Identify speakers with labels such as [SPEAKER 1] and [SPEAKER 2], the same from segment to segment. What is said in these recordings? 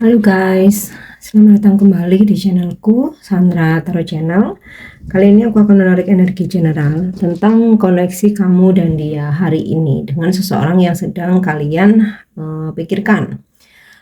[SPEAKER 1] Halo guys, selamat datang kembali di channelku Sandra Tarot Channel. Kali ini aku akan menarik energi general tentang koneksi kamu dan dia hari ini dengan seseorang yang sedang kalian pikirkan.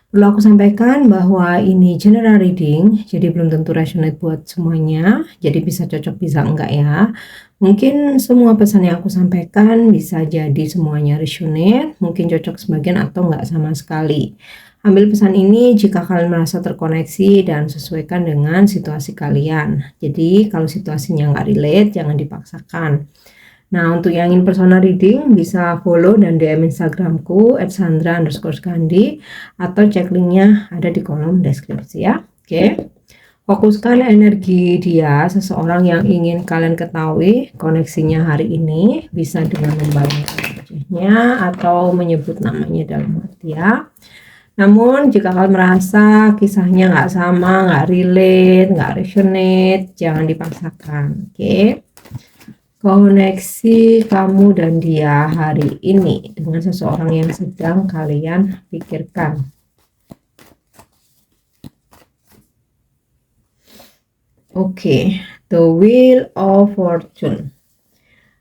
[SPEAKER 1] Perlu aku sampaikan bahwa ini general reading, jadi belum tentu resonate buat semuanya, jadi bisa cocok bisa enggak ya. Mungkin semua pesan yang aku sampaikan bisa jadi semuanya resonate, mungkin cocok sebagian atau enggak sama sekali. Ambil pesan ini jika kalian merasa terkoneksi dan sesuaikan dengan situasi kalian. Jadi kalau situasinya nggak relate, jangan dipaksakan. Nah, untuk yang ingin personal reading bisa follow dan DM Instagramku @sandra_gandhi atau cek linknya ada di kolom deskripsi ya. Oke. Fokuskan energi dia, seseorang yang ingin kalian ketahui koneksinya hari ini, bisa dengan membayangkan wajahnya atau menyebut namanya dalam hati ya. Namun jika kalian merasa kisahnya nggak sama, nggak relate, nggak resonate, jangan dipaksakan. Oke. Koneksi kamu dan dia hari ini dengan seseorang yang sedang kalian pikirkan. Oke, the Wheel of Fortune.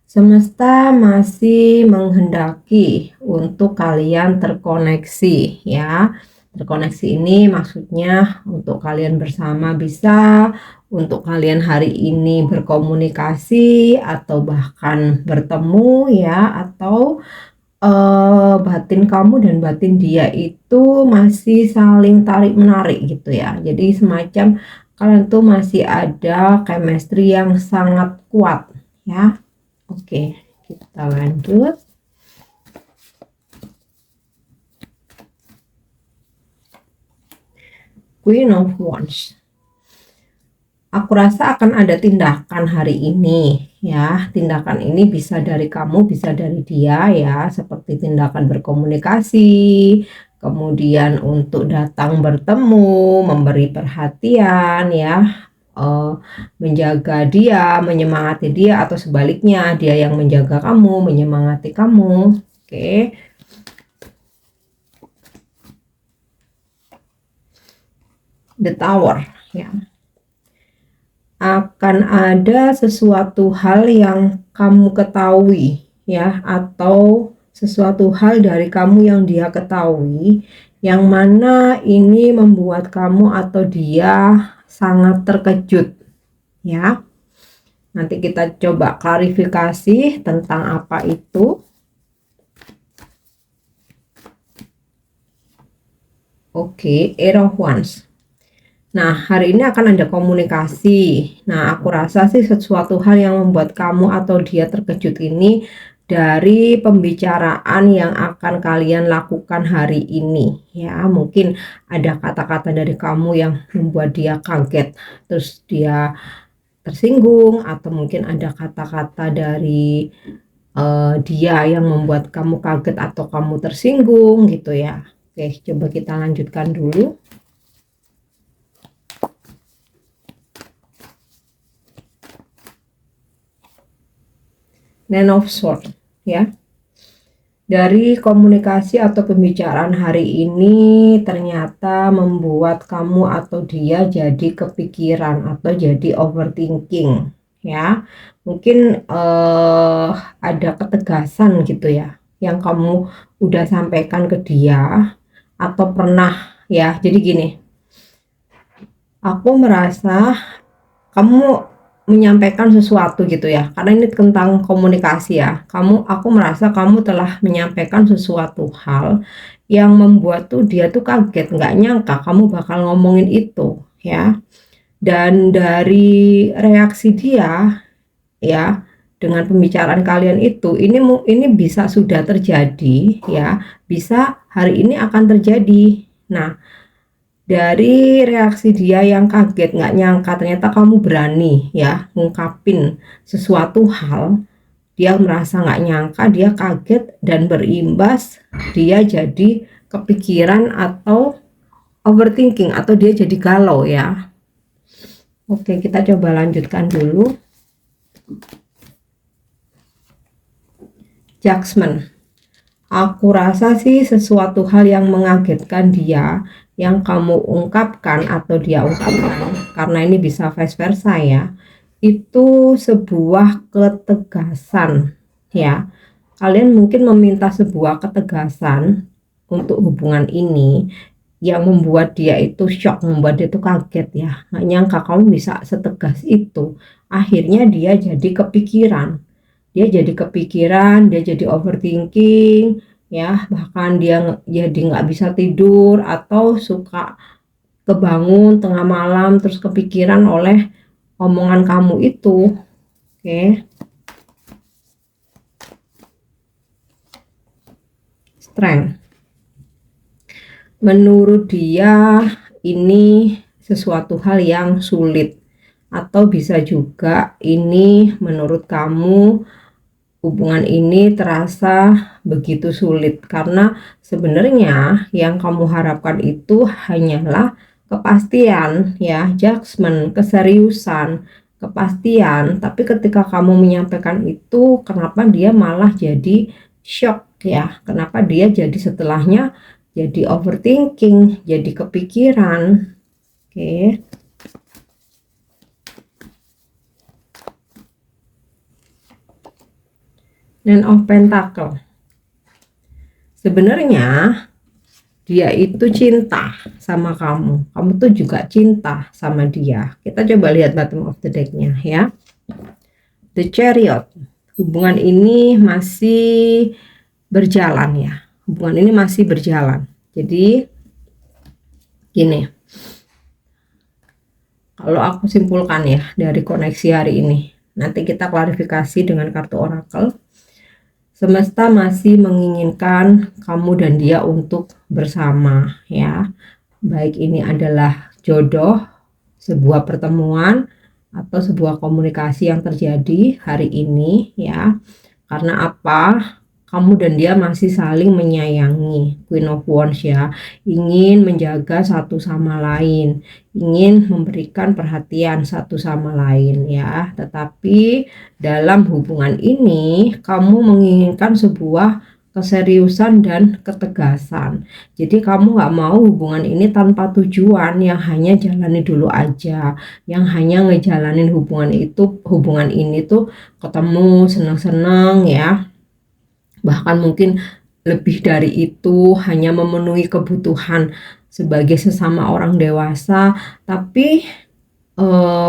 [SPEAKER 1] Semesta masih menghendaki untuk kalian terkoneksi ya. Terkoneksi ini maksudnya untuk kalian bersama bisa, untuk kalian hari ini berkomunikasi atau bahkan bertemu ya, atau batin kamu dan batin dia itu masih saling tarik menarik gitu ya. Jadi semacam kalian tuh masih ada chemistry yang sangat kuat ya. Oke, kita lanjut. Queen of Wands. Aku rasa akan ada tindakan hari ini ya. Tindakan ini bisa dari kamu, bisa dari dia ya, seperti tindakan berkomunikasi, kemudian untuk datang bertemu, memberi perhatian ya, menjaga dia, menyemangati dia, atau sebaliknya dia yang menjaga kamu, menyemangati kamu. Oke. The Tower ya. Akan ada sesuatu hal yang kamu ketahui ya, atau sesuatu hal dari kamu yang dia ketahui, yang mana ini membuat kamu atau dia sangat terkejut ya. Nanti kita coba klarifikasi tentang apa itu. Oke, Eight of Wands. Nah, hari ini akan ada komunikasi. Nah, aku rasa sih sesuatu hal yang membuat kamu atau dia terkejut ini dari pembicaraan yang akan kalian lakukan hari ini ya. Mungkin ada kata-kata dari kamu yang membuat dia kaget, terus dia tersinggung, atau mungkin ada kata-kata dari dia yang membuat kamu kaget atau kamu tersinggung gitu ya. Oke, coba kita lanjutkan dulu. Nine of Swords ya. Dari komunikasi atau pembicaraan hari ini ternyata membuat kamu atau dia jadi kepikiran atau jadi overthinking ya. Mungkin ada ketegasan gitu ya yang kamu udah sampaikan ke dia atau pernah ya. Jadi gini, aku merasa kamu menyampaikan sesuatu gitu ya, karena ini tentang komunikasi ya. Aku merasa kamu telah menyampaikan sesuatu hal yang membuat tuh dia tuh kaget, nggak nyangka kamu bakal ngomongin itu ya. Dan dari reaksi dia ya, dengan pembicaraan kalian itu, ini bisa sudah terjadi ya, bisa hari ini akan terjadi. Nah, dari reaksi dia yang kaget, nggak nyangka ternyata kamu berani ya ngungkapin sesuatu hal, dia merasa nggak nyangka, dia kaget, dan berimbas dia jadi kepikiran atau overthinking atau dia jadi galau ya. Oke, kita coba lanjutkan dulu. Judgment. Aku rasa sih sesuatu hal yang mengagetkan dia, yang kamu ungkapkan atau dia ungkapkan, karena ini bisa vice versa ya, itu sebuah ketegasan ya. Kalian mungkin meminta sebuah ketegasan untuk hubungan ini yang membuat dia itu shock, membuat dia itu kaget ya. Nggak nyangka kamu bisa setegas itu. Akhirnya dia jadi overthinking ya, bahkan dia jadi nggak bisa tidur atau suka kebangun tengah malam terus kepikiran oleh omongan kamu itu. Oke. Strength. Menurut dia ini sesuatu hal yang sulit, atau bisa juga ini menurut kamu hubungan ini terasa begitu sulit karena sebenarnya yang kamu harapkan itu hanyalah kepastian ya, judgement, keseriusan, kepastian. Tapi ketika kamu menyampaikan itu, kenapa dia malah jadi shock ya? Kenapa dia jadi setelahnya jadi overthinking, jadi kepikiran. Oke. Nine of Pentacle. Sebenarnya dia itu cinta sama kamu. Kamu tuh juga cinta sama dia. Kita coba lihat bottom of the deck-nya ya. The Chariot. Hubungan ini masih berjalan ya. Hubungan ini masih berjalan. Jadi gini. Kalau aku simpulkan ya dari koneksi hari ini. Nanti kita klarifikasi dengan kartu oracle. Semesta masih menginginkan kamu dan dia untuk bersama ya. Baik ini adalah jodoh, sebuah pertemuan atau sebuah komunikasi yang terjadi hari ini ya. Karena apa? Kamu dan dia masih saling menyayangi. Queen of Wands ya, ingin menjaga satu sama lain, ingin memberikan perhatian satu sama lain ya. Tetapi dalam hubungan ini kamu menginginkan sebuah keseriusan dan ketegasan. Jadi kamu nggak mau hubungan ini tanpa tujuan, yang hanya jalani dulu aja, yang hanya ngejalanin hubungan ini tuh ketemu senang-senang ya, bahkan mungkin lebih dari itu, hanya memenuhi kebutuhan sebagai sesama orang dewasa. Tapi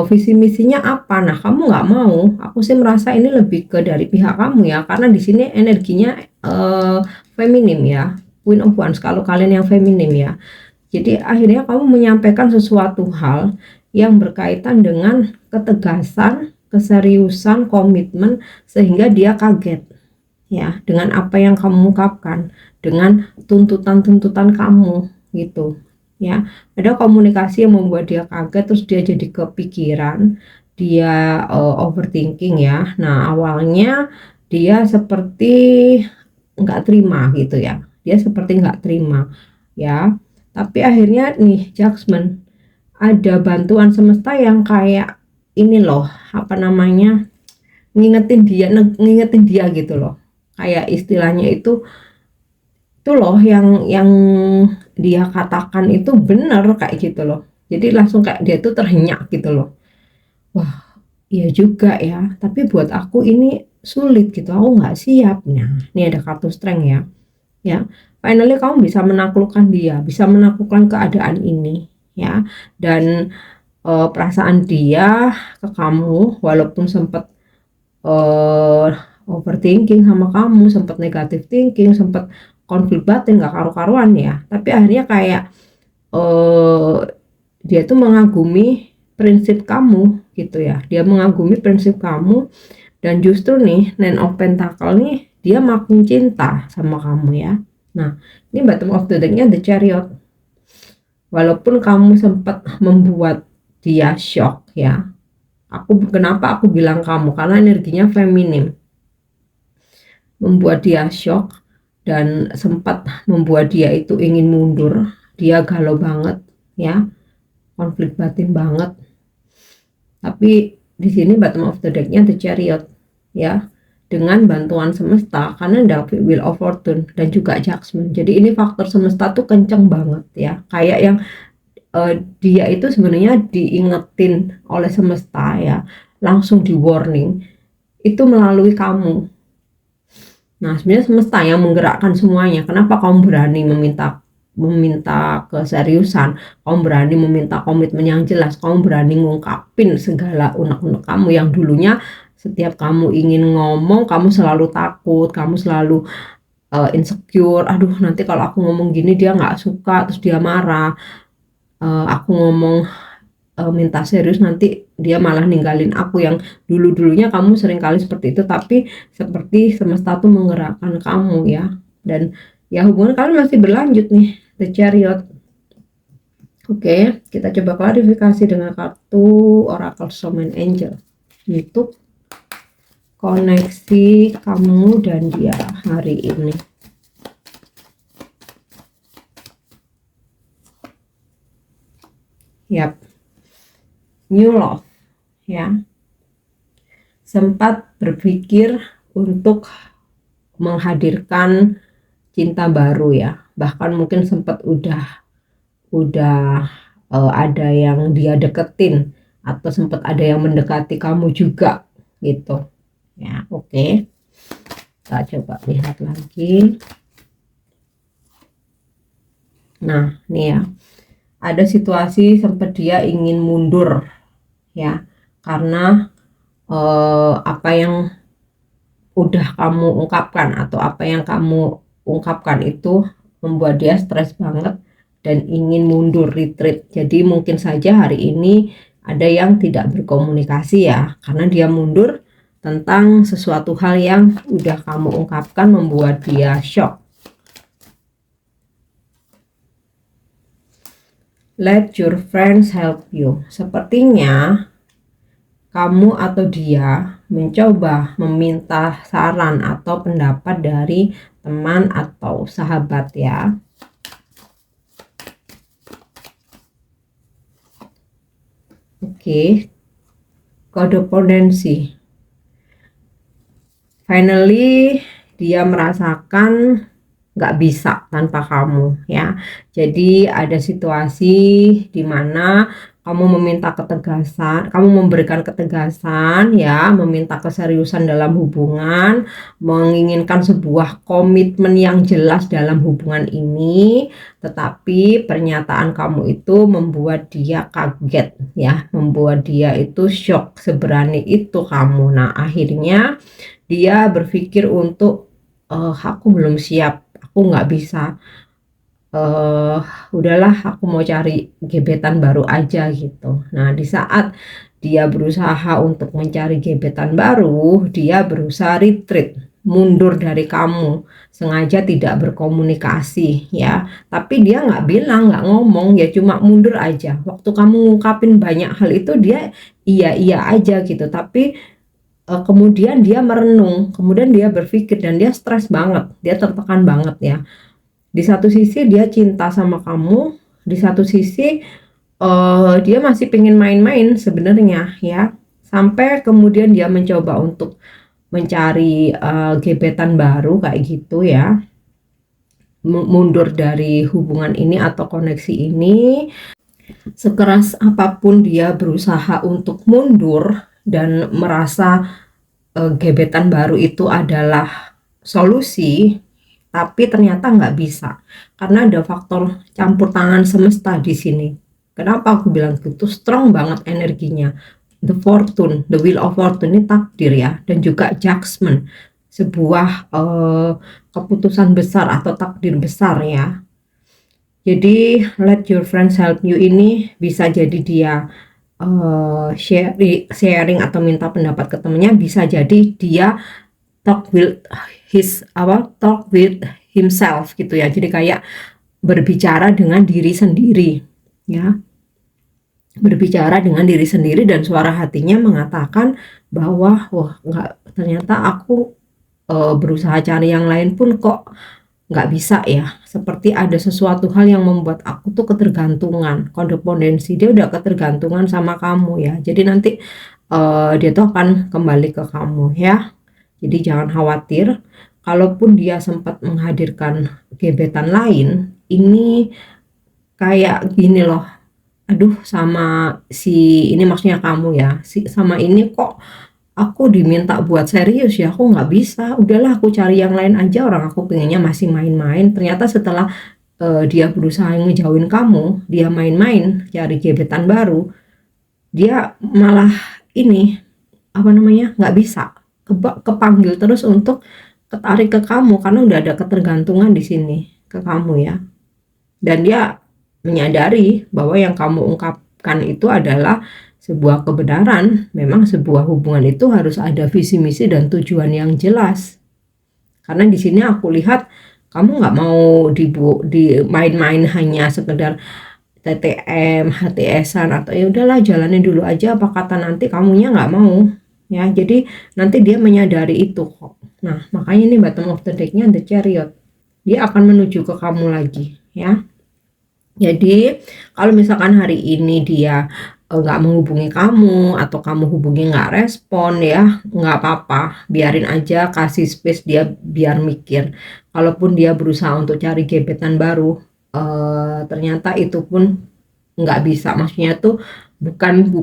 [SPEAKER 1] visi misinya apa? Nah, kamu nggak mau. Aku sih merasa ini lebih ke dari pihak kamu ya, karena di sini energinya feminim ya, Queen of Wands kalau kalian yang feminim ya. Jadi akhirnya kamu menyampaikan sesuatu hal yang berkaitan dengan ketegasan, keseriusan, komitmen, sehingga dia kaget ya dengan apa yang kamu ungkapkan, dengan tuntutan-tuntutan kamu gitu ya. Ada komunikasi yang membuat dia kaget, terus dia jadi kepikiran, dia overthinking ya. Nah, awalnya dia seperti nggak terima gitu ya, dia seperti nggak terima ya, tapi akhirnya nih judgment, ada bantuan semesta yang kayak ini loh, apa namanya, ngingetin dia gitu loh, kayak istilahnya itu loh yang dia katakan itu benar kayak gitu loh. Jadi langsung kayak dia tuh terhenyak gitu loh. Wah, iya juga ya, tapi buat aku ini sulit gitu, aku nggak siap. Nah, ini ada kartu strength ya. Ya, finally kamu bisa menaklukkan dia, bisa menaklukkan keadaan ini ya. Dan perasaan dia ke kamu, walaupun sempat overthinking sama kamu, sempat negative thinking, sempat konflik batin gak karu-karuan ya, tapi akhirnya kayak dia tuh mengagumi prinsip kamu gitu ya, dia mengagumi prinsip kamu. Dan justru nih Nine of Pentacle nih, dia makin cinta sama kamu ya. Nah, ini bottom of the deck-nya The Chariot. Walaupun kamu sempat membuat dia shock ya, kenapa aku bilang kamu, karena energinya feminim, membuat dia shock dan sempat membuat dia itu ingin mundur. Dia galau banget ya, konflik batin banget. Tapi di sini bottom of the deck-nya The Chariot ya. dengan bantuan semesta, karena ada wheel of fortune dan juga judgment. Jadi ini faktor semesta tuh kenceng banget ya, kayak yang dia itu sebenarnya diingetin oleh semesta ya, langsung di warning itu melalui kamu. Nah, sebenarnya semesta yang menggerakkan semuanya. Kenapa kamu berani meminta keseriusan, kamu berani meminta komitmen yang jelas, kamu berani ngungkapin segala unek-unek kamu yang dulunya setiap kamu ingin ngomong, kamu selalu takut, kamu selalu insecure. Aduh, nanti kalau aku ngomong gini dia nggak suka, terus dia marah. Aku ngomong minta serius nanti dia malah ninggalin aku, yang dulu-dulunya kamu sering kali seperti itu, tapi seperti semesta tuh menggerakkan kamu ya. Dan ya hubungan kalian masih berlanjut nih, The Chariot. Oke, kita coba klarifikasi dengan kartu Oracle Soulmate Angel untuk koneksi kamu dan dia hari ini. Yap, new love ya, sempat berpikir untuk menghadirkan cinta baru ya, bahkan mungkin sempat udah ada yang dia deketin atau sempat ada yang mendekati kamu juga gitu ya. Oke, kita coba lihat lagi. Nah nih ya, ada situasi sempat dia ingin mundur ya, karena apa yang udah kamu ungkapkan atau apa yang kamu ungkapkan itu membuat dia stres banget dan ingin mundur, retreat. Jadi mungkin saja hari ini ada yang tidak berkomunikasi ya, karena dia mundur tentang sesuatu hal yang udah kamu ungkapkan, membuat dia shock. Let your friends help you. Sepertinya kamu atau dia mencoba meminta saran atau pendapat dari teman atau sahabat ya. Oke, kodependensi. Finally dia merasakan nggak bisa tanpa kamu ya. Jadi ada situasi di mana kamu meminta ketegasan, kamu memberikan ketegasan ya, meminta keseriusan dalam hubungan, menginginkan sebuah komitmen yang jelas dalam hubungan ini, tetapi pernyataan kamu itu membuat dia kaget ya, membuat dia itu shock, seberani itu kamu. Nah akhirnya dia berpikir untuk aku belum siap, aku nggak bisa, udahlah aku mau cari gebetan baru aja gitu. Nah di saat dia berusaha untuk mencari gebetan baru, dia berusaha retreat, mundur dari kamu, sengaja tidak berkomunikasi ya. Tapi dia nggak bilang, nggak ngomong ya, cuma mundur aja. Waktu kamu ngungkapin banyak hal itu dia iya aja gitu, tapi kemudian dia merenung, kemudian dia berpikir dan dia stres banget, dia tertekan banget ya. Di satu sisi dia cinta sama kamu, di satu sisi dia masih pengen main-main sebenarnya ya. Sampai kemudian dia mencoba untuk mencari gebetan baru kayak gitu ya. Mundur dari hubungan ini atau koneksi ini. Sekeras apapun dia berusaha untuk mundur dan merasa gebetan baru itu adalah solusi, tapi ternyata nggak bisa karena ada faktor campur tangan semesta di sini. Kenapa aku bilang gitu? Strong banget energinya. The fortune, the wheel of fortune ini takdir ya, dan juga judgment, sebuah keputusan besar atau takdir besar ya. Jadi let your friends help you ini bisa jadi dia sharing atau minta pendapat ke temennya, bisa jadi dia talk with himself gitu ya. Jadi kayak berbicara dengan diri sendiri ya, berbicara dengan diri sendiri dan suara hatinya mengatakan bahwa wah nggak, ternyata aku berusaha cari yang lain pun kok nggak bisa ya, seperti ada sesuatu hal yang membuat aku tuh ketergantungan, kodependensi, dia udah ketergantungan sama kamu ya. Jadi nanti dia tuh akan kembali ke kamu ya. Jadi jangan khawatir, kalaupun dia sempat menghadirkan gebetan lain, ini kayak gini loh, aduh sama si ini, maksudnya kamu ya, sama ini kok aku diminta buat serius ya, aku nggak bisa, udahlah aku cari yang lain aja, orang aku pengennya masih main-main. Ternyata setelah dia berusaha ngejauhin kamu, dia main-main cari gebetan baru, dia malah ini apa namanya, nggak bisa, kepanggil terus untuk ketarik ke kamu karena udah ada ketergantungan di sini ke kamu ya. Dan dia menyadari bahwa yang kamu ungkapkan itu adalah sebuah kebenaran. Memang sebuah hubungan itu harus ada visi misi dan tujuan yang jelas. Karena di sini aku lihat kamu nggak mau di main-main hanya sekedar TTM, HTS-an, atau ya udahlah jalanin dulu aja apa kata nanti, kamunya nggak mau ya. Jadi nanti dia menyadari itu kok. Nah makanya ini bottom of the deck-nya The Chariot, dia akan menuju ke kamu lagi ya. Jadi kalau misalkan hari ini dia nggak menghubungi kamu atau kamu hubungi nggak respon ya, nggak apa-apa, biarin aja, kasih space dia biar mikir. Kalaupun dia berusaha untuk cari gebetan baru, ternyata itu pun nggak bisa, maksudnya tuh bukan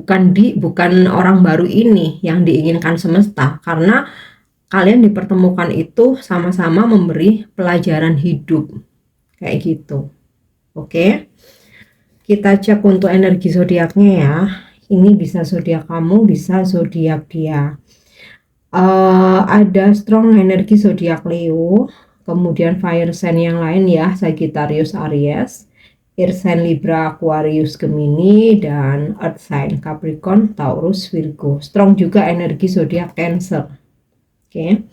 [SPEAKER 1] orang baru ini yang diinginkan semesta, karena kalian dipertemukan itu sama-sama memberi pelajaran hidup kayak gitu. Oke, kita cek untuk energi zodiaknya ya. Ini bisa zodiak kamu, bisa zodiak dia. Ada strong energi zodiak Leo, kemudian fire sign yang lain ya, Sagittarius, Aries, air sign Libra, Aquarius, Gemini, dan earth sign Capricorn, Taurus, Virgo. Strong juga energi zodiak Cancer. Oke,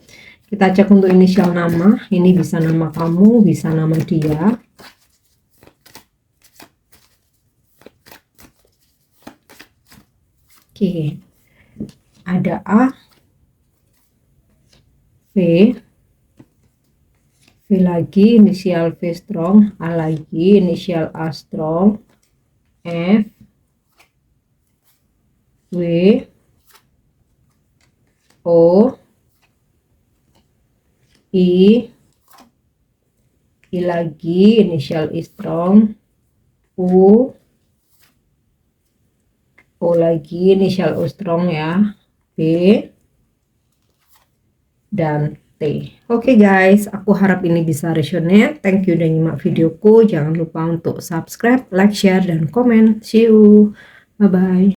[SPEAKER 1] kita cek untuk inisial nama. Ini bisa nama kamu, bisa nama dia. Oke, ada A, V lagi, inisial V strong, A lagi, inisial A strong, F, W, O, I lagi, inisial I strong, U lagi, inisial U strong ya, B, dan T. Oke guys, aku harap ini bisa resonate. Thank you udah nyimak videoku. Jangan lupa untuk subscribe, like, share, dan komen. See you. Bye-bye.